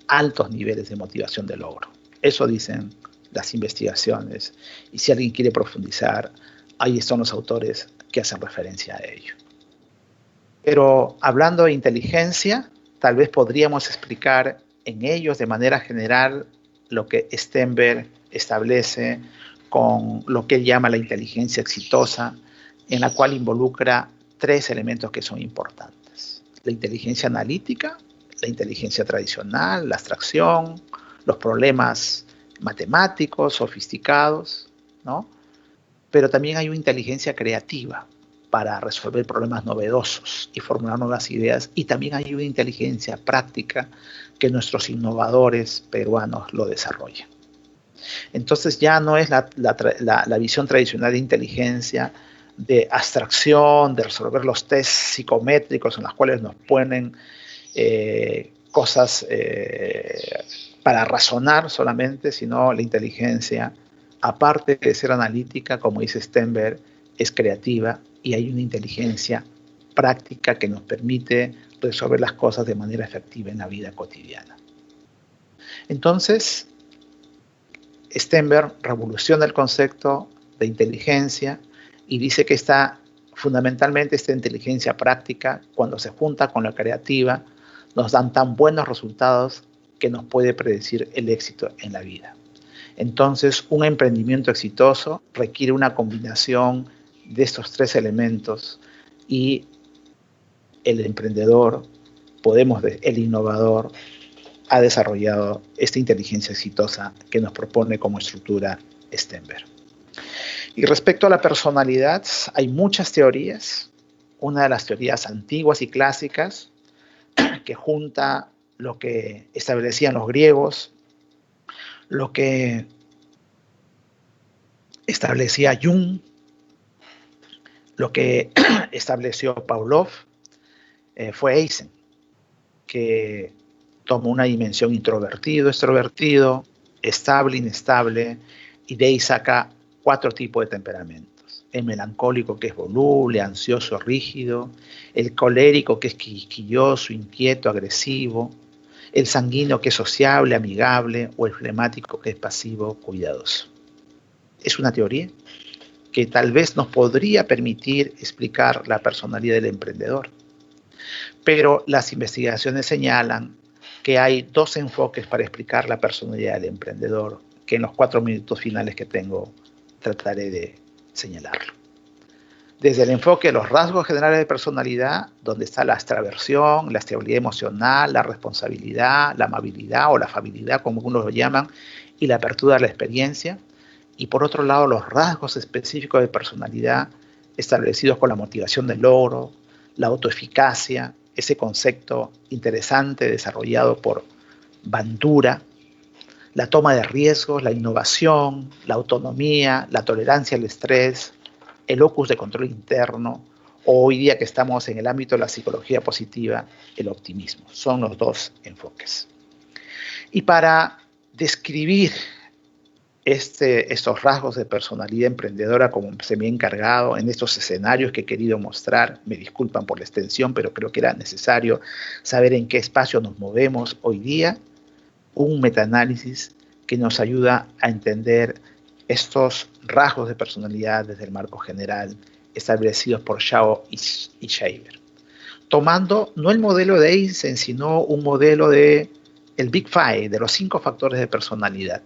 altos niveles de motivación de logro. Eso dicen las investigaciones, y si alguien quiere profundizar, ahí están los autores que hacen referencia a ello. Pero hablando de inteligencia, tal vez podríamos explicar en ellos de manera general lo que Stenberg establece con lo que él llama la inteligencia exitosa, en la cual involucra 3 elementos que son importantes: la inteligencia analítica, la inteligencia tradicional, la abstracción, los problemas matemáticos, sofisticados, ¿no? Pero también hay una inteligencia creativa para resolver problemas novedosos y formular nuevas ideas, y también hay una inteligencia práctica que nuestros innovadores peruanos lo desarrollan. Entonces ya no es la visión tradicional de inteligencia, de abstracción, de resolver los test psicométricos en los cuales nos ponen cosas para razonar solamente, sino la inteligencia, aparte de ser analítica, como dice Stenberg, es creativa, y hay una inteligencia práctica que nos permite resolver las cosas de manera efectiva en la vida cotidiana. Entonces, Stenberg revoluciona el concepto de inteligencia y dice que fundamentalmente esta inteligencia práctica, cuando se junta con la creativa, nos dan tan buenos resultados que nos puede predecir el éxito en la vida. Entonces, un emprendimiento exitoso requiere una combinación de estos 3 elementos, y el emprendedor, el innovador, ha desarrollado esta inteligencia exitosa que nos propone como estructura Stenberg. Y respecto a la personalidad, hay muchas teorías. Una de las teorías antiguas y clásicas que junta lo que establecían los griegos, lo que establecía Jung, lo que estableció Pavlov, fue Eysenck, que tomó una dimensión introvertido, extrovertido, estable, inestable, y de ahí saca 4 tipos de temperamentos. El melancólico, que es voluble, ansioso, rígido; el colérico, que es quisquilloso, inquieto, agresivo; el sanguíneo, que es sociable, amigable; o el flemático, que es pasivo, cuidadoso. Es una teoría que tal vez nos podría permitir explicar la personalidad del emprendedor. Pero las investigaciones señalan que hay 2 enfoques para explicar la personalidad del emprendedor, que en los 4 minutos finales que tengo trataré de señalarlo. Desde el enfoque de los rasgos generales de personalidad, donde está la extraversión, la estabilidad emocional, la responsabilidad, la amabilidad o la afabilidad, como algunos lo llaman, y la apertura a la experiencia. Y por otro lado, los rasgos específicos de personalidad establecidos con la motivación del logro, la autoeficacia, ese concepto interesante desarrollado por Bandura, la toma de riesgos, la innovación, la autonomía, la tolerancia al estrés, el locus de control interno, o hoy día que estamos en el ámbito de la psicología positiva, el optimismo. Son los 2 enfoques. Y para describir estos rasgos de personalidad emprendedora, como se me ha encargado en estos escenarios que he querido mostrar, me disculpan por la extensión, pero creo que era necesario saber en qué espacio nos movemos hoy día, un metaanálisis que nos ayuda a entender estos rasgos de personalidad desde el marco general establecidos por Shao y Shaver, tomando no el modelo de Eysenck, sino un modelo de el Big Five, de los 5 factores de personalidad.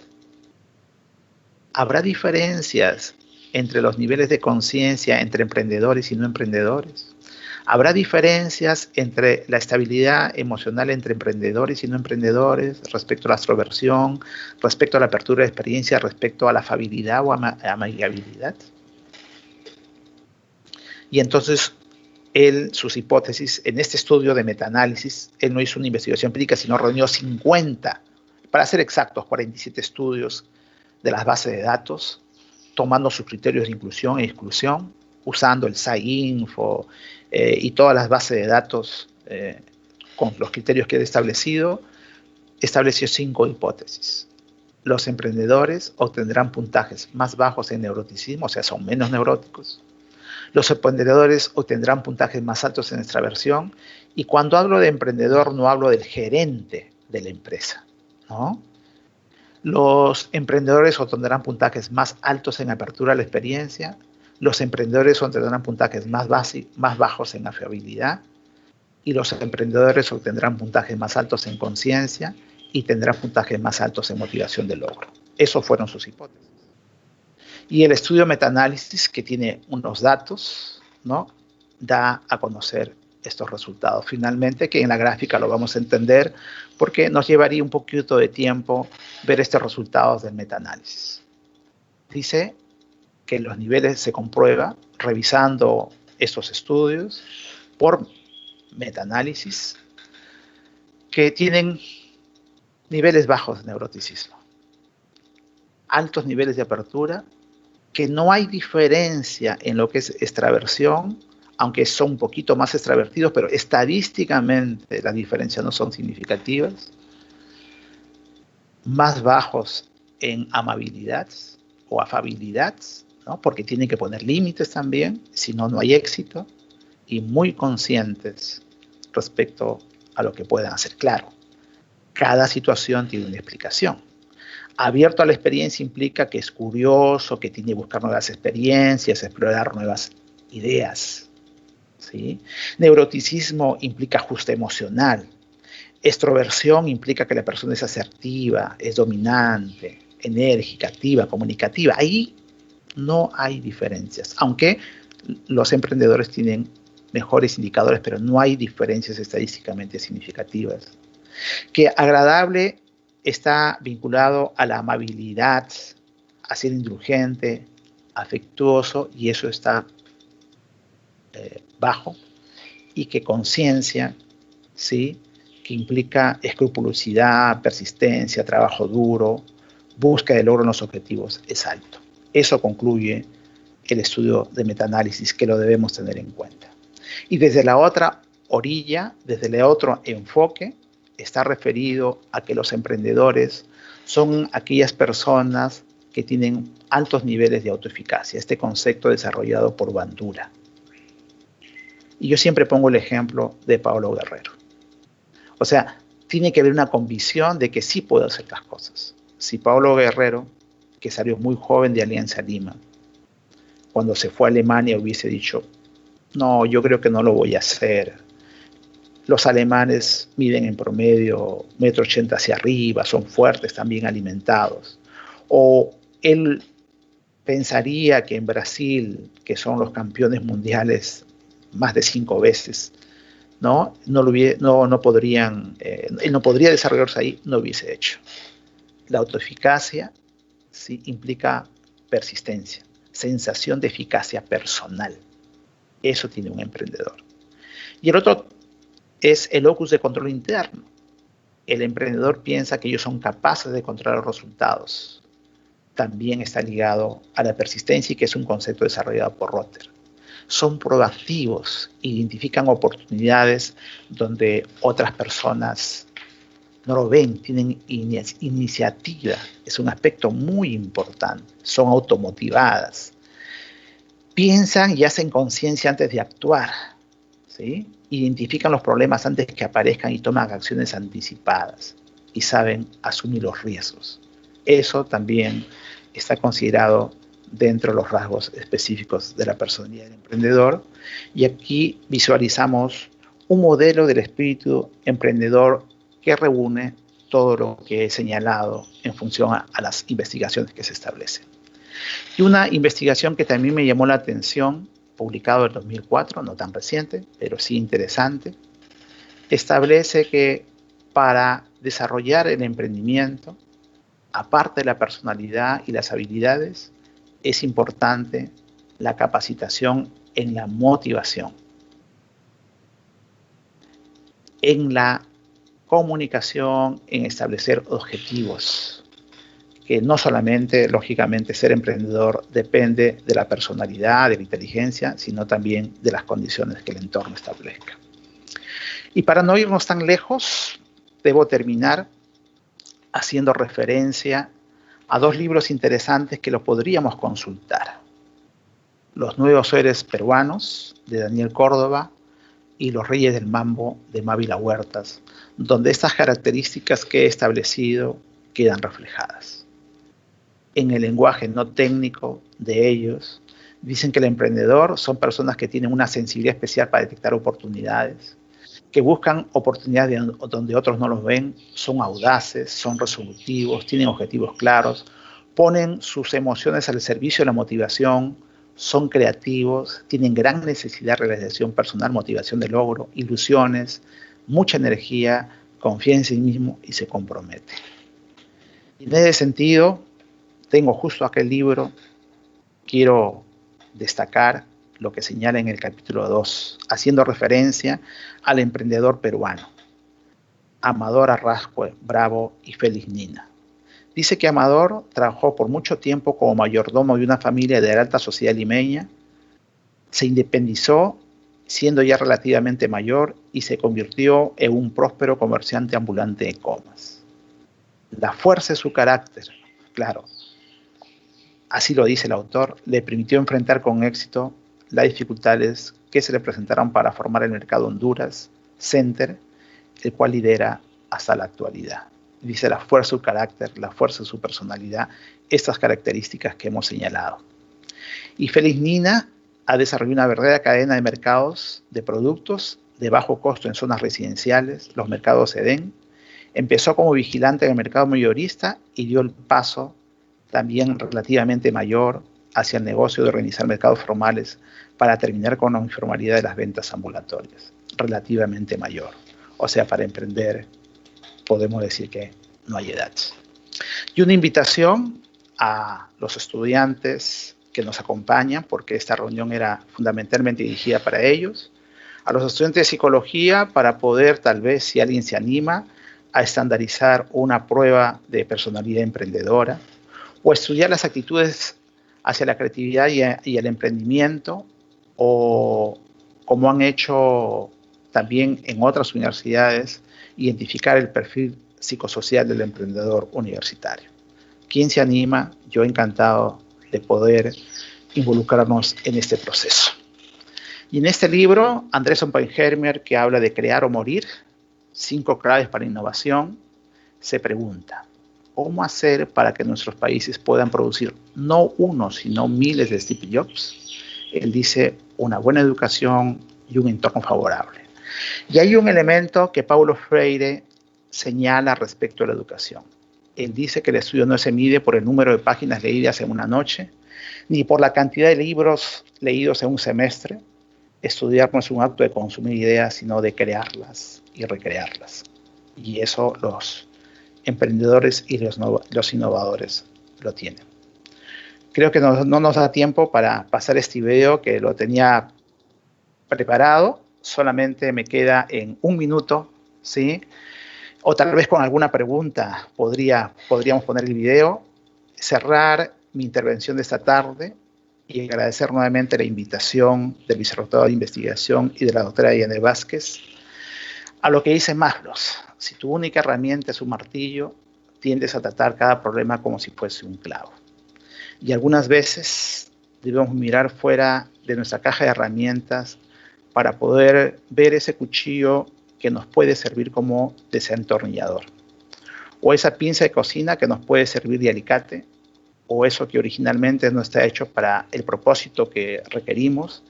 ¿Habrá diferencias entre los niveles de conciencia entre emprendedores y no emprendedores? ¿Habrá diferencias entre la estabilidad emocional entre emprendedores y no emprendedores respecto a la extroversión, respecto a la apertura de experiencia, respecto a la afabilidad o amigabilidad? Y entonces, sus hipótesis, en este estudio de metaanálisis, él no hizo una investigación empírica, sino reunió 50, para ser exactos, 47 estudios de las bases de datos, tomando sus criterios de inclusión e exclusión, usando el SciInfo y todas las bases de datos con los criterios que he establecido, estableció 5 hipótesis. Los emprendedores obtendrán puntajes más bajos en neuroticismo, o sea, son menos neuróticos. Los emprendedores obtendrán puntajes más altos en extraversión. Y cuando hablo de emprendedor, no hablo del gerente de la empresa, ¿no? Los emprendedores obtendrán puntajes más altos en apertura a la experiencia. Los emprendedores obtendrán puntajes más bajos en afabilidad. Y los emprendedores obtendrán puntajes más altos en conciencia y tendrán puntajes más altos en motivación de logro. Esos fueron sus hipótesis. Y el estudio metaanálisis, que tiene unos datos, ¿no?, da a conocer estos resultados. Finalmente, que en la gráfica lo vamos a entender, porque nos llevaría un poquito de tiempo ver estos resultados del metaanálisis. Dice que los niveles se comprueba revisando estos estudios por metaanálisis, que tienen niveles bajos de neuroticismo, altos niveles de apertura, que no hay diferencia en lo que es extraversión, aunque son un poquito más extravertidos, pero estadísticamente las diferencias no son significativas, más bajos en amabilidad o afabilidad, ¿no?, porque tienen que poner límites también, si no, no hay éxito, y muy conscientes respecto a lo que puedan hacer. Claro, cada situación tiene una explicación. Abierto a la experiencia implica que es curioso, que tiene que buscar nuevas experiencias, explorar nuevas ideas, ¿sí? Neuroticismo implica ajuste emocional. Extroversión implica que la persona es asertiva, es dominante, enérgica, activa, comunicativa. Ahí no hay diferencias, aunque los emprendedores tienen mejores indicadores, pero no hay diferencias estadísticamente significativas. Que agradable está vinculado a la amabilidad, a ser indulgente, afectuoso, y eso está bajo, y que conciencia, ¿sí?, que implica escrupulosidad, persistencia, trabajo duro, búsqueda de logro en los objetivos, es alto. Eso concluye el estudio de metaanálisis, que lo debemos tener en cuenta. Y desde la otra orilla, desde el otro enfoque, está referido a que los emprendedores son aquellas personas que tienen altos niveles de autoeficacia, este concepto desarrollado por Bandura. Y yo siempre pongo el ejemplo de Pablo Guerrero. O sea, tiene que haber una convicción de que sí puedo hacer las cosas. Si Pablo Guerrero, que salió muy joven de Alianza Lima, cuando se fue a Alemania hubiese dicho, no, yo creo que no lo voy a hacer. Los alemanes miden en promedio 1,80 m hacia arriba, son fuertes, están bien alimentados. O él pensaría que en Brasil, que son los campeones mundiales más de 5 veces, no podría desarrollarse ahí, no hubiese hecho. La autoeficacia sí implica persistencia, sensación de eficacia personal. Eso tiene un emprendedor. Y el otro es el locus de control interno. El emprendedor piensa que ellos son capaces de controlar los resultados. También está ligado a la persistencia, y que es un concepto desarrollado por Rotter. Son proactivos, identifican oportunidades donde otras personas no lo ven, tienen iniciativa, es un aspecto muy importante, son automotivadas, piensan y hacen conciencia antes de actuar, ¿sí? Identifican los problemas antes que aparezcan y toman acciones anticipadas y saben asumir los riesgos. Eso también está considerado dentro de los rasgos específicos de la personalidad del emprendedor, y aquí visualizamos un modelo del espíritu emprendedor que reúne todo lo que he señalado en función a las investigaciones que se establecen. Y una investigación que también me llamó la atención, publicado en 2004, no tan reciente, pero sí interesante, establece que para desarrollar el emprendimiento, aparte de la personalidad y las habilidades, es importante la capacitación en la motivación, en la comunicación, en establecer objetivos, que no solamente, lógicamente, ser emprendedor depende de la personalidad, de la inteligencia, sino también de las condiciones que el entorno establezca. Y para no irnos tan lejos, debo terminar haciendo referencia a 2 libros interesantes que lo podríamos consultar. Los Nuevos Héroes Peruanos, de Daniel Córdoba, y Los Reyes del Mambo, de Mávila Huertas, donde estas características que he establecido quedan reflejadas. En el lenguaje no técnico de ellos, dicen que el emprendedor son personas que tienen una sensibilidad especial para detectar oportunidades, que buscan oportunidades donde otros no los ven, son audaces, son resolutivos, tienen objetivos claros, ponen sus emociones al servicio de la motivación, son creativos, tienen gran necesidad de realización personal, motivación de logro, ilusiones, mucha energía, confía en sí mismo y se compromete. Y en ese sentido, tengo justo aquel libro, quiero destacar lo que señala en el capítulo 2, haciendo referencia al emprendedor peruano, Amador Arrasque Bravo y Félix Nina. Dice que Amador trabajó por mucho tiempo como mayordomo de una familia de la alta sociedad limeña, se independizó siendo ya relativamente mayor y se convirtió en un próspero comerciante ambulante de comas. La fuerza de su carácter, claro, así lo dice el autor, le permitió enfrentar con éxito las dificultades que se le presentaron para formar el mercado Honduras Center, el cual lidera hasta la actualidad. Dice la fuerza de su carácter, la fuerza de su personalidad, estas características que hemos señalado. Y Félix Nina ha desarrollado una verdadera cadena de mercados de productos de bajo costo en zonas residenciales, los mercados Edén. Empezó como vigilante en el mercado mayorista y dio el paso también relativamente mayor hacia el negocio de organizar mercados formales para terminar con la informalidad de las ventas ambulatorias, relativamente mayor. O sea, para emprender podemos decir que no hay edad. Y una invitación a los estudiantes que nos acompañan, porque esta reunión era fundamentalmente dirigida para ellos, a los estudiantes de psicología para poder, tal vez, si alguien se anima, a estandarizar una prueba de personalidad emprendedora, o estudiar las actitudes hacia la creatividad y el emprendimiento, o como han hecho también en otras universidades, identificar el perfil psicosocial del emprendedor universitario. ¿Quién se anima? Yo encantado de poder involucrarnos en este proceso. Y en este libro, Andrés Oppenheimer, que habla de crear o morir, 5 claves para innovación, se pregunta, ¿cómo hacer para que nuestros países puedan producir no uno, sino miles de Steve Jobs? Él dice, una buena educación y un entorno favorable. Y hay un elemento que Paulo Freire señala respecto a la educación. Él dice que el estudio no se mide por el número de páginas leídas en una noche, ni por la cantidad de libros leídos en un semestre. Estudiar no es un acto de consumir ideas, sino de crearlas y recrearlas. Y eso los emprendedores y los innovadores lo tienen. Creo que no nos da tiempo para pasar este video, que lo tenía preparado. Solamente me queda en 1 minuto, ¿sí? O tal vez con alguna pregunta podríamos poner el video, cerrar mi intervención de esta tarde y agradecer nuevamente la invitación del vicerrectorado de investigación y de la doctora Diana Vázquez a lo que dice Maslow. Si tu única herramienta es un martillo, tiendes a tratar cada problema como si fuese un clavo. Y algunas veces debemos mirar fuera de nuestra caja de herramientas para poder ver ese cuchillo que nos puede servir como desentornillador, o esa pinza de cocina que nos puede servir de alicate, o eso que originalmente no está hecho para el propósito que requerimos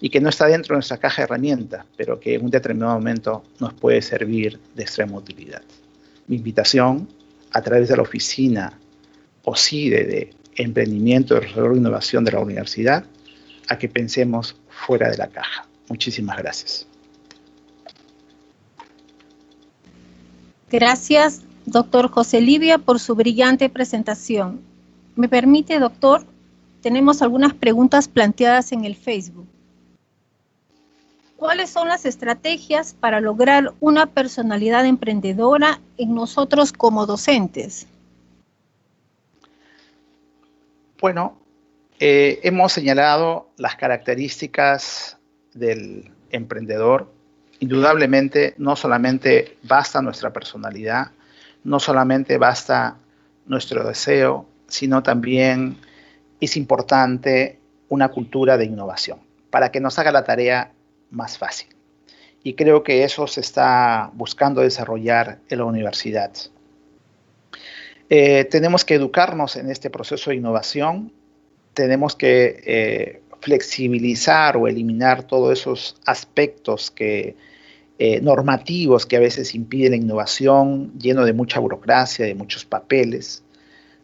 y que no está dentro de nuestra caja de herramientas, pero que en un determinado momento nos puede servir de extrema utilidad. Mi invitación, a través de la oficina OCIDE de Emprendimiento, Desarrollo e Innovación de la universidad, a que pensemos fuera de la caja. Muchísimas gracias. Gracias, doctor José Livia, por su brillante presentación. ¿Me permite, doctor? Tenemos algunas preguntas planteadas en el Facebook. ¿Cuáles son las estrategias para lograr una personalidad emprendedora en nosotros como docentes? Bueno, hemos señalado las características del emprendedor. Indudablemente, no solamente basta nuestra personalidad, no solamente basta nuestro deseo, sino también es importante una cultura de innovación para que nos haga la tarea más fácil. Y creo que eso se está buscando desarrollar en la universidad. Tenemos que educarnos en este proceso de innovación, tenemos que flexibilizar o eliminar todos esos aspectos normativos que a veces impiden la innovación, lleno de mucha burocracia, de muchos papeles.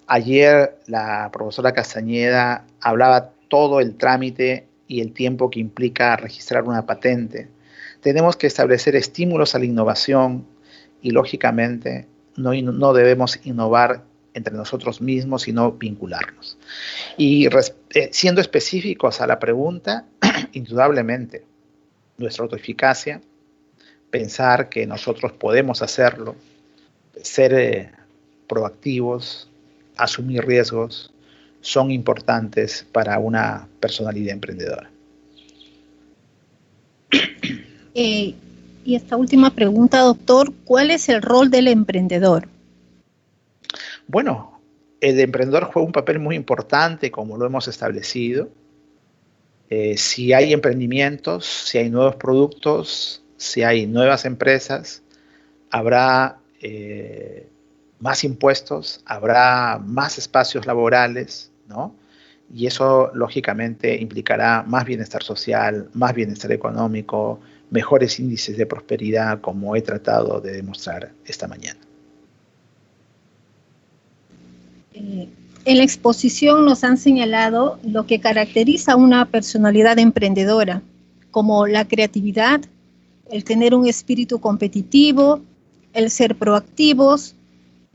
Ayer la profesora Castañeda hablaba todo el trámite y el tiempo que implica registrar una patente. Tenemos que establecer estímulos a la innovación y, lógicamente, no debemos innovar entre nosotros mismos, sino vincularnos. Y siendo específicos a la pregunta, indudablemente, nuestra autoeficacia, pensar que nosotros podemos hacerlo, ser proactivos, asumir riesgos, son importantes para una personalidad emprendedora. Y esta última pregunta, doctor, ¿cuál es el rol del emprendedor? Bueno, el emprendedor juega un papel muy importante, como lo hemos establecido. Si hay emprendimientos, si hay nuevos productos, si hay nuevas empresas, habrá más impuestos, habrá más espacios laborales, ¿no? Y eso, lógicamente, implicará más bienestar social, más bienestar económico, mejores índices de prosperidad, como he tratado de demostrar esta mañana. En la exposición nos han señalado lo que caracteriza a una personalidad emprendedora, como la creatividad, el tener un espíritu competitivo, el ser proactivos,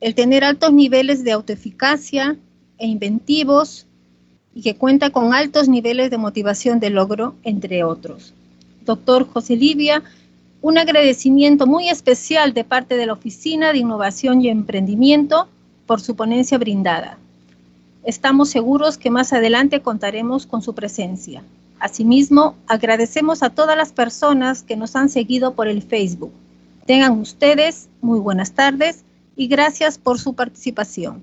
el tener altos niveles de autoeficacia e inventivos, y que cuenta con altos niveles de motivación de logro, entre otros. Doctor José Livia, un agradecimiento muy especial de parte de la Oficina de Innovación y Emprendimiento por su ponencia brindada. Estamos seguros que más adelante contaremos con su presencia. Asimismo, agradecemos a todas las personas que nos han seguido por el Facebook. Tengan ustedes muy buenas tardes y gracias por su participación.